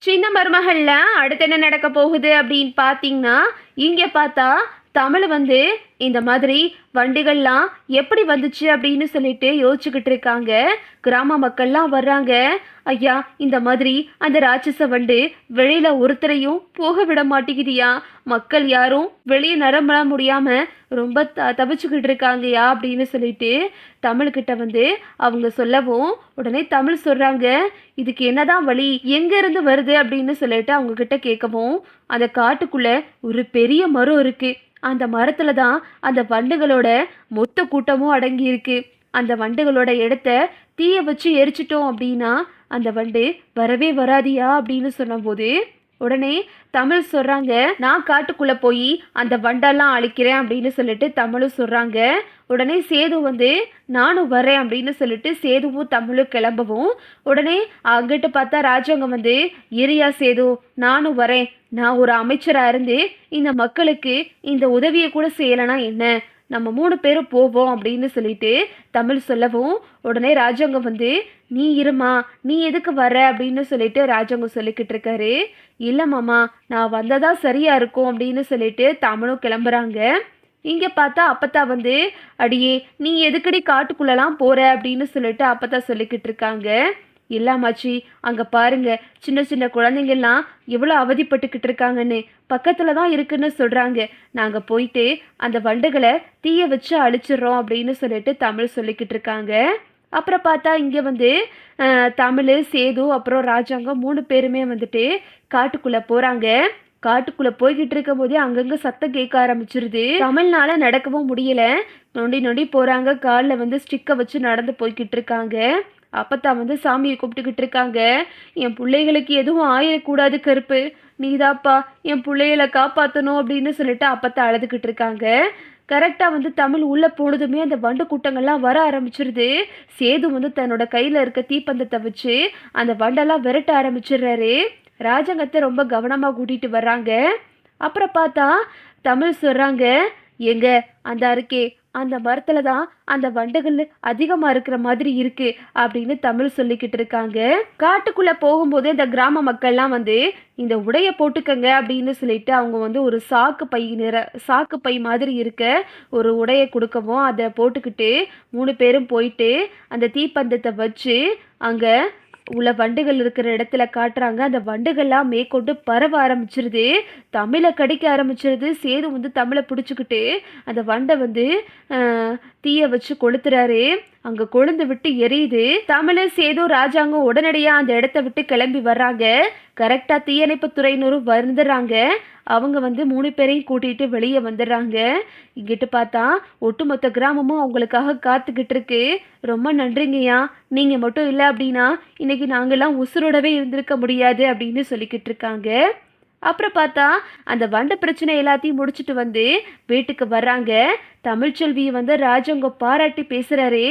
சின்ன மருமகள்ல அடுத்து என்ன நடக்க போகுது அப்படின்னு பார்த்தீங்கன்னா, இங்க பார்த்தா தமிழ் வந்து இந்த மாதிரி வண்டிகள்லாம் எப்படி வந்துச்சு அப்படின்னு சொல்லிட்டு யோசிச்சுக்கிட்டு இருக்காங்க. கிராம மக்கள்லாம் வர்றாங்க. ஐயா, இந்த மாதிரி அந்த ராட்சச வண்டு வெளியில ஒருத்தரையும் போக விட மாட்டேங்குதுயா. மக்கள் யாரும் வெளியே நரம்பல முடியாம ரொம்ப தவிச்சுக்கிட்டு இருக்காங்கயா அப்படின்னு சொல்லிட்டு தமிழ்கிட்ட வந்து அவங்க சொல்லவும், உடனே தமிழ் சொல்றாங்க, இதுக்கு என்னதான் வழி, எங்க இருந்து வருது அப்படின்னு சொல்லிட்டு அவங்க கிட்ட கேட்கவும், அந்த காட்டுக்குள்ள ஒரு பெரிய மரம் இருக்கு. அந்த மரத்துல தான் அந்த வண்டுகளோட மொத்த கூட்டமும் அடங்கி இருக்கு. அந்த வண்டுகளோட இடத்த தீய வச்சு எரிச்சிட்டோம் அப்படின்னா அந்த வண்டு வரவே வராதியா அப்படின்னு சொன்னபோது, உடனே தமிழ் சொல்றாங்க, நான் காட்டுக்குள்ள போய் அந்த வண்டெல்லாம் அழிக்கிறேன் அப்படின்னு சொல்லிட்டு தமிழும் சொல்றாங்க. உடனே சேது வந்து நானும் வரேன் அப்படின்னு சொல்லிட்டு சேதுவும் தமிழும் கிளம்பவும், உடனே அங்கிட்டு பார்த்தா ராஜாங்க வந்து, இரியா சேது, நானும் வரேன். நான் ஒரு அமைச்சரா இருந்து இந்த மக்களுக்கு இந்த உதவியை கூட செய்யலைன்னா என்ன, நம்ம 3 பேரும் போவோம் அப்படின்னு சொல்லிட்டு தமிழ் சொல்லவும், உடனே ராஜாங்க வந்து, நீ இருமா, நீ எதுக்கு வர அப்படின்னு சொல்லிட்டு ராஜாங்க சொல்லிக்கிட்டு இருக்காரு. இல்லை மாமா, நான் வந்ததா சரியா இருக்கும் அப்படின்னு சொல்லிட்டு தமிழும் கிளம்புறாங்க. இங்க பார்த்தா அப்பத்தா வந்து, அடியே நீ எதுக்கடி காட்டுக்குள்ளலாம் போற அப்படின்னு சொல்லிட்டு அப்பத்தா சொல்லிக்கிட்டு இருக்காங்க. இல்லாமாச்சி, அங்க பாருங்க, சின்ன சின்ன குழந்தைங்கள்லாம் எவ்வளோ அவதிப்பட்டுக்கிட்டு இருக்காங்கன்னு பக்கத்துல தான் இருக்குன்னு சொல்றாங்க. நாங்க போயிட்டு அந்த வண்டுகளை தீய வச்சு அழிச்சிடுறோம் அப்படின்னு சொல்லிட்டு தமிழ் சொல்லிக்கிட்டு இருக்காங்க. அப்புறம் பார்த்தா இங்க வந்து தமிழ், சேது அப்புறம் ராஜாங்கம் 3 பேருமே வந்துட்டு காட்டுக்குள்ள போறாங்க. காட்டுக்குள்ள போய்கிட்டு இருக்கும் போதே அங்கங்க சத்தம் கேட்க ஆரம்பிச்சிருது. தமிழ்னால நடக்கவும் முடியல. நொண்டி நொண்டி போறாங்க. காலில் வந்து ஸ்டிக்கை வச்சு நடந்து போய்கிட்டு இருக்காங்க. அப்பத்தான் வந்து சாமியை கும்பிட்டுக்கிட்டு இருக்காங்க. என் பிள்ளைகளுக்கு எதுவும் ஆயிடக்கூடாது கருப்பு, நீதாப்பா என் பிள்ளைகளை காப்பாற்றணும் அப்படின்னு சொல்லிட்டு அப்பத்தான் அழுதுகிட்டு இருக்காங்க. கரெக்டாக வந்து தமிழ் உள்ளே போனதுமே அந்த வண்டு கூட்டங்கள்லாம் வர ஆரம்பிச்சிருது. சேது வந்து தன்னோட கையில் இருக்க தீப்பந்தத்தை வச்சு அந்த வண்டெல்லாம் விரட்ட ஆரம்பிச்சிடுறாரு. ராஜங்கத்தை ரொம்ப கவனமாக கூட்டிகிட்டு வர்றாங்க. அப்புறம் பார்த்தா தமிழ் சொல்கிறாங்க, எங்க அந்த இருக்கே அந்த மரத்துல தான் அந்த வண்டுகள் அதிகமாக இருக்கிற மாதிரி இருக்கு அப்படின்னு தமிழ் சொல்லிக்கிட்டு இருக்காங்க. காட்டுக்குள்ள போகும்போது இந்த கிராம மக்கள்லாம் வந்து இந்த உடைய போட்டுக்கங்க அப்படின்னு சொல்லிட்டு அவங்க வந்து ஒரு சாக்கு பை மாதிரி இருக்க ஒரு உடைய கொடுக்கவும் அதை போட்டுக்கிட்டு 3 பேரும் போயிட்டு அந்த தீப்பந்தத்தை வச்சு அங்க உள்ள வண்டுகள் இருக்கிற இடத்துல காட்டுறாங்க. அந்த வண்டுகள்லாம் மேற்கொண்டு பரவ ஆரம்பிச்சிருது. தமிழை கடிக்க ஆரம்பிச்சிருது. சேது வந்து தமிழை பிடிச்சிக்கிட்டு அந்த வண்டை வந்து தீய வச்சு கொளுத்துறாரு. அங்க கொழுந்து விட்டு எரியுது. தமிழ், சேது, ராஜாங்கம் உடனடியா அந்த இடத்த விட்டு கிளம்பி வர்றாங்க. கரெக்டா தீயணைப்பு துறையினரும் வந்துடுறாங்க. அவங்க வந்து 3 பேரையும் கூட்டிட்டு வெளியே வந்துடுறாங்க. இங்கிட்டு பார்த்தா ஒட்டுமொத்த கிராமமும் அவங்களுக்காக காத்துக்கிட்டு இருக்கு. ரொம்ப நன்றிங்கய்யா, நீங்க மட்டும் இல்லை அப்படின்னா இன்னைக்கு நாங்கெல்லாம் உசுரோடவே இருந்திருக்க முடியாது அப்படின்னு சொல்லிக்கிட்டு இருக்காங்க. அப்புறம் பார்த்தா அந்த வண்ட பிரச்சனை எல்லாத்தையும் முடிச்சுட்டு வந்து வீட்டுக்கு வர்றாங்க. தமிழ்ச்செல்வியை வந்து ராஜாங்க பாராட்டி பேசுறாரு.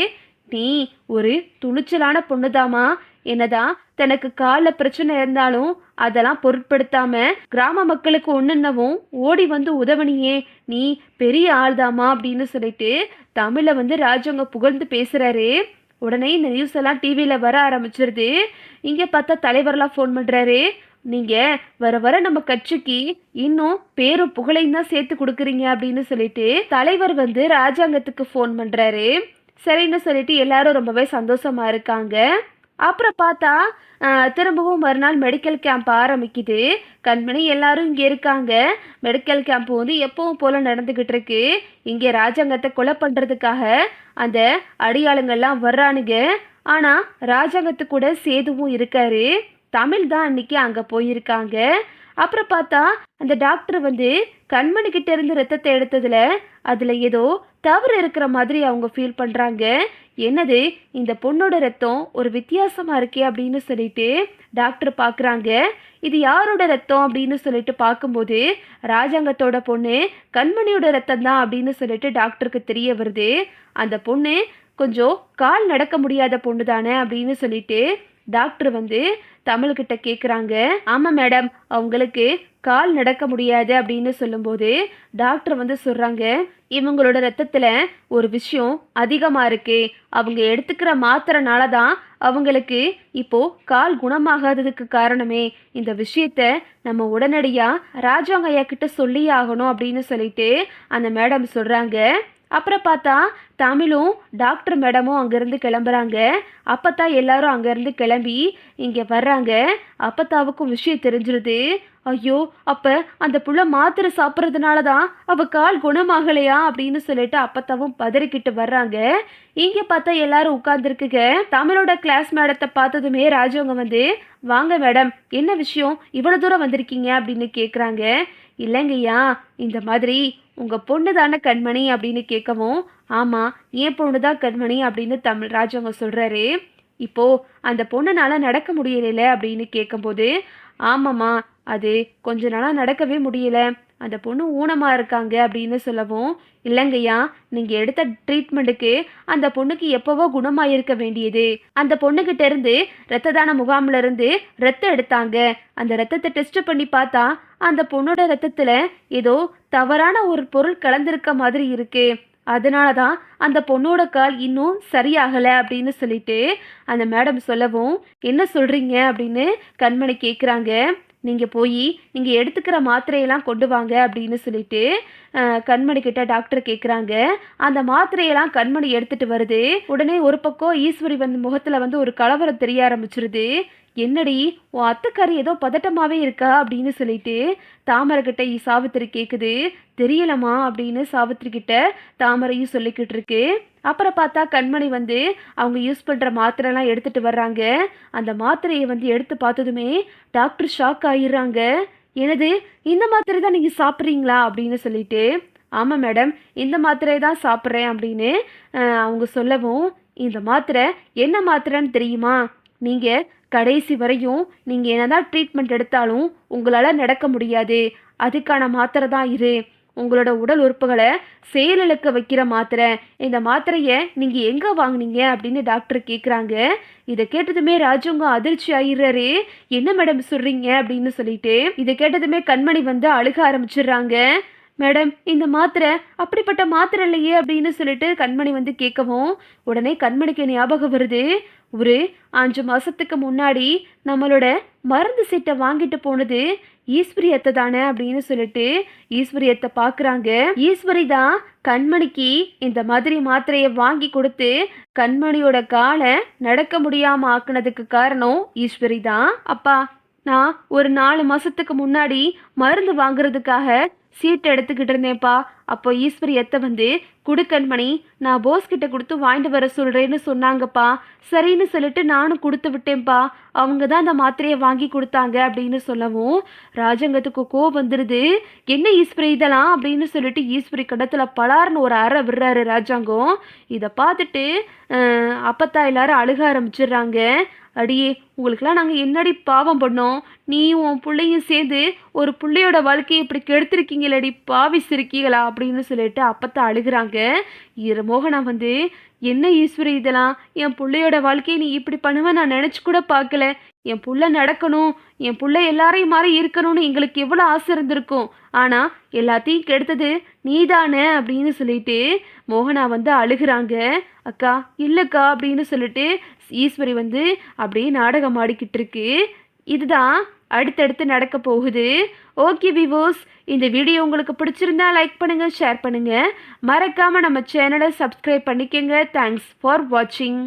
நீ ஒரு துணிச்சலான பொண்ணுதாமா, என்னதான் தனக்கு காலில் பிரச்சனை இருந்தாலும் அதெல்லாம் பொருட்படுத்தாம கிராம மக்களுக்கு ஒன்றுன்னவும் ஓடி வந்து உதவனியே, நீ பெரிய ஆள்தாமா அப்படின்னு சொல்லிட்டு தமிழை வந்து ராஜாங்க புகழ்ந்து பேசுறாரு. உடனே இந்த நியூஸ் எல்லாம் டிவியில் வர ஆரம்பிச்சிருது. இங்கே பார்த்தா தலைவரெல்லாம் ஃபோன் பண்ணுறாரு. நீங்கள் வர வர நம்ம கட்சிக்கு இன்னும் பேரும் புகழையும் தான் சேர்த்து கொடுக்குறீங்க அப்படின்னு சொல்லிட்டு தலைவர் வந்து ராஜாங்கத்துக்கு ஃபோன் பண்ணுறாரு. சரின்னு சொல்லிட்டு எல்லாரும் ரொம்பவே சந்தோஷமா இருக்காங்க. அப்புறம் பார்த்தா திரும்பவும் மறுநாள் மெடிக்கல் கேம்ப் ஆரம்பிக்குது. கண்மணி எல்லாரும் இங்கே இருக்காங்க. மெடிக்கல் கேம்ப் வந்து எப்பவும் போல நடந்துக்கிட்டு இருக்கு. இங்கே ராஜாங்கத்தை கொலை பண்ணுறதுக்காக அந்த அடியாளுங்கள்லாம் வர்றானுங்க. ஆனால் ராஜாங்கத்து கூட சேதுவும் இருக்காரு. தமிழ் தான் அன்னைக்கு அங்கே போயிருக்காங்க. அப்புறம் பார்த்தா அந்த டாக்டர் வந்து கண்மணி கிட்ட இருந்து ரத்தத்தை எடுத்ததுல அதில் ஏதோ தவறு இருக்கிற மாதிரி அவங்க ஃபீல் பண்ணுறாங்க. என்னது, இந்த பொண்ணோட ரத்தம் ஒரு வித்தியாசமாக இருக்கே அப்படின்னு சொல்லிட்டு டாக்டர் பார்க்குறாங்க. இது யாரோட ரத்தம் அப்படின்னு சொல்லிட்டு பார்க்கும்போது ராஜாங்கத்தோட பொண்ணு கண்மணியோட ரத்தம் தான் அப்படின்னு சொல்லிட்டு டாக்டருக்கு தெரிய வருது. அந்த பொண்ணு கொஞ்சம் கால் நடக்க முடியாத பொண்ணு தானே அப்படின்னு சொல்லிட்டு டாக்டர் வந்து தமிழ்கிட்ட கேட்குறாங்க. ஆமாம் மேடம், அவங்களுக்கு கால் நடக்க முடியாது அப்படின்னு சொல்லும்போது டாக்டர் வந்து சொல்கிறாங்க, இவங்களோட ரத்தத்தில் ஒரு விஷயம் அதிகமாக இருக்கு. அவங்க எடுத்துக்கிற மாத்திரைனால தான் அவங்களுக்கு இப்போ கால் குணமாகாததுக்கு காரணமே. இந்த விஷயத்த நம்ம உடனடியாக ராஜாங்க ஐயா கிட்ட சொல்லியே ஆகணும் அப்படின்னு சொல்லிட்டு அந்த மேடம் சொல்கிறாங்க. அப்புறம் பார்த்தா தமிழும் டாக்டர் மேடமும் அங்கேருந்து கிளம்புறாங்க. அப்பத்தான் எல்லாரும் அங்கேருந்து கிளம்பி இங்கே வர்றாங்க. அப்பத்தாவுக்கும் விஷயம் தெரிஞ்சிருது. ஐயோ, அப்போ அந்த புள்ள மாத்திரை சாப்பிட்றதுனால தான் அவள் கால் குணமாகலையா அப்படின்னு சொல்லிட்டு அப்பத்தாவும் பதறிக்கிட்டு வர்றாங்க. இங்கே பார்த்தா எல்லாரும் உட்காந்துருக்குங்க. தமிழோட கிளாஸ் மேடத்தை பார்த்ததுமே ராஜவங்க வந்து, வாங்க மேடம், என்ன விஷயம் இவ்வளோ தூரம் வந்திருக்கீங்க அப்படின்னு கேட்குறாங்க. இல்லைங்கய்யா, இந்த மாதிரி உங்கள் பொண்ணு தானே கண்மணி அப்படின்னு கேட்கவும், ஆமாம், என் பொண்ணு தான் கண்மணி அப்படின்னு ராஜவங்க சொல்கிறாரு. இப்போது அந்த பொண்ணுனால நடக்க முடியல அப்படின்னு கேட்கும்போது, ஆமாம்மா, அது கொஞ்ச நாளாக நடக்கவே முடியல, அந்த பொண்ணு ஊனமாக இருக்காங்க அப்படின்னு சொல்லவும், இல்லைங்கய்யா, நீங்கள் எடுத்த ட்ரீட்மெண்ட்டுக்கு அந்த பொண்ணுக்கு எப்போவோ குணமாக இருக்க வேண்டியது. அந்த பொண்ணுக்கிட்ட இருந்து இரத்த தான முகாமில் இருந்து ரத்தம் எடுத்தாங்க. அந்த ரத்தத்தை டெஸ்ட் பண்ணி பார்த்தா அந்த பொண்ணோட ரத்தத்தில் ஏதோ தவறான ஒரு பொருள் கலந்திருக்க மாதிரி இருக்கு. அதனால தான் அந்த பொண்ணோட கால் இன்னும் சரியாகலை அப்படின்னு சொல்லிட்டு அந்த மேடம் சொல்லவும், என்ன சொல்கிறீங்க அப்படின்னு கண்மணி கேட்குறாங்க. நீங்கள் போய் நீங்கள் எடுத்துக்கிற மாத்திரையெல்லாம் கொண்டு வாங்க அப்படின்னு சொல்லிட்டு கண்மணி கிட்ட டாக்டர் கேட்குறாங்க. அந்த மாத்திரையெல்லாம் கண்மணி எடுத்துகிட்டு வருது. உடனே ஒரு பக்கம் ஈஸ்வரி வந்து முகத்தில் வந்து ஒரு கலவரம் தெரிய ஆரம்பிச்சிருது. என்னடி உன் அத்தைக்காரி ஏதோ பதட்டமாகவே இருக்கா அப்படின்னு சொல்லிட்டு தாமரை கிட்ட சாவித்திரி கேட்குது. தெரியலம்மா அப்படின்னு சாவித்திரி கிட்ட தாமரையும் சொல்லிக்கிட்டு இருக்கு. அப்புறம் பார்த்தா கண்மணி வந்து அவங்க யூஸ் பண்ணுற மாத்திரைலாம் எடுத்துகிட்டு வர்றாங்க. அந்த மாத்திரையை வந்து எடுத்து பார்த்ததுமே டாக்டர் ஷாக் ஆகிடுறாங்க. எனது இந்த மாத்திரை தான் நீங்கள் சாப்பிட்றீங்களா அப்படின்னு சொல்லிட்டு, ஆமாம் மேடம், இந்த மாத்திரை தான் சாப்பிட்றேன் அப்படின்னு அவங்க சொல்லவும், இந்த மாத்திரை என்ன மாத்திரைன்னு தெரியுமா? நீங்கள் கடைசி வரையும் நீங்கள் என்னதான் ட்ரீட்மெண்ட் எடுத்தாலும் உங்களால் நடக்க முடியாது. அதுக்கான மாத்திரை தான் இது. உங்களோட உடல் உறுப்புகளை செயலிழக்க வைக்கிற மாத்திரை. இந்த மாத்திரையை நீங்கள் எங்கே வாங்கினீங்க அப்படின்னு டாக்டர் கேட்குறாங்க. இதை கேட்டதுமே ராஜவங்க அதிர்ச்சி ஆயிடுறாரு. என்ன மேடம் சொல்கிறீங்க அப்படின்னு சொல்லிட்டு இதை கேட்டதுமே கண்மணி வந்து அழுக ஆரம்பிச்சிடுறாங்க. மேடம், இந்த மாத்திரை அப்படிப்பட்ட மாத்திரை இல்லையே அப்படின்னு சொல்லிட்டு கண்மணி வந்து கேட்கவும், உடனே கண்மணிக்கு ஞாபகம் வருது. ஒரு 5 மாதத்துக்கு முன்னாடி நம்மளோட மருந்து சீட்டை வாங்கிட்டு போனது ஈஸ்வரி அத்தை தானே அப்படின்னு சொல்லிட்டு ஈஸ்வரி அத்தை பார்க்குறாங்க. ஈஸ்வரி தான் கண்மணிக்கு இந்த மாதிரி மாத்திரையை வாங்கி கொடுத்து கண்மணியோட காலை நடக்க முடியாமல் ஆக்குனதுக்கு காரணம் ஈஸ்வரி தான். அப்பா, நான் ஒரு 4 மாதத்துக்கு முன்னாடி மருந்து வாங்குறதுக்காக சீட்டை எடுத்துக்கிட்டு இருந்தேன்ப்பா. அப்போ ஈஸ்வரி எத்த வந்து, குடுக்கண்மணி, நான் போஸ்கிட்ட கொடுத்து வாங்கிட்டு வர சொல்கிறேன்னு சொன்னாங்கப்பா. சரின்னு சொல்லிட்டு நானும் கொடுத்து விட்டேன்ப்பா. அவங்க தான் அந்த மாத்திரையை வாங்கி கொடுத்தாங்க அப்படின்னு சொல்லவும் ராஜங்கத்துக்கு கோவம் வந்துடுது. என்ன ஈஸ்வரி இதெல்லாம் அப்படின்னு சொல்லிட்டு ஈஸ்வரி கடத்தில் பலார்னு ஒரு அறை விடுறாரு ராஜாங்கம். இதை பார்த்துட்டு அப்பத்தா எல்லாரும் அழுக ஆரம்பிச்சிடுறாங்க. அடியே, உங்களுக்கெல்லாம் நாங்கள் என்னடி பாவம் பண்ணோம்? நீயும் உன் பிள்ளையும் சேர்ந்து ஒரு பிள்ளையோட வாழ்க்கையை இப்படி கெடுத்திருக்கீங்களடி, பாவி சிரிக்கீங்களா அப்படின்னு சொல்லிட்டு அப்பத்தான் அழுகிறாங்க. மோகனா வந்து, என்ன ஈஸ்வரி இதெல்லாம், என் பிள்ளையோட வாழ்க்கையை நீ இப்படி பண்ணுவேன் நான் நினச்சி கூட பார்க்கல. என் புள்ள நடக்கணும், என் புள்ள எல்லாரையும் மாதிரி இருக்கணும்னு எங்களுக்கு எவ்வளோ ஆசை இருந்திருக்கும். ஆனால் எல்லாத்தையும் கெடுத்தது நீதானே அப்படின்னு சொல்லிட்டு மோகனா வந்து அழுகிறாங்க. அக்கா, இல்லைக்கா அப்படின்னு சொல்லிட்டு ஈஸ்வரி வந்து அப்படியே நாடகம் ஆடிக்கிட்டு இருக்கு. இதுதான் அடுத்தடுத்து நடக்க போகுது. ஓகே விவோஸ், இந்த வீடியோ உங்களுக்கு பிடிச்சிருந்தா லைக் பண்ணுங்கள், ஷேர் பண்ணுங்கள், மறக்காமல் நம்ம சேனலை சப்ஸ்கிரைப் பண்ணிக்கோங்க. தேங்க்ஸ் ஃபார் வாட்சிங்.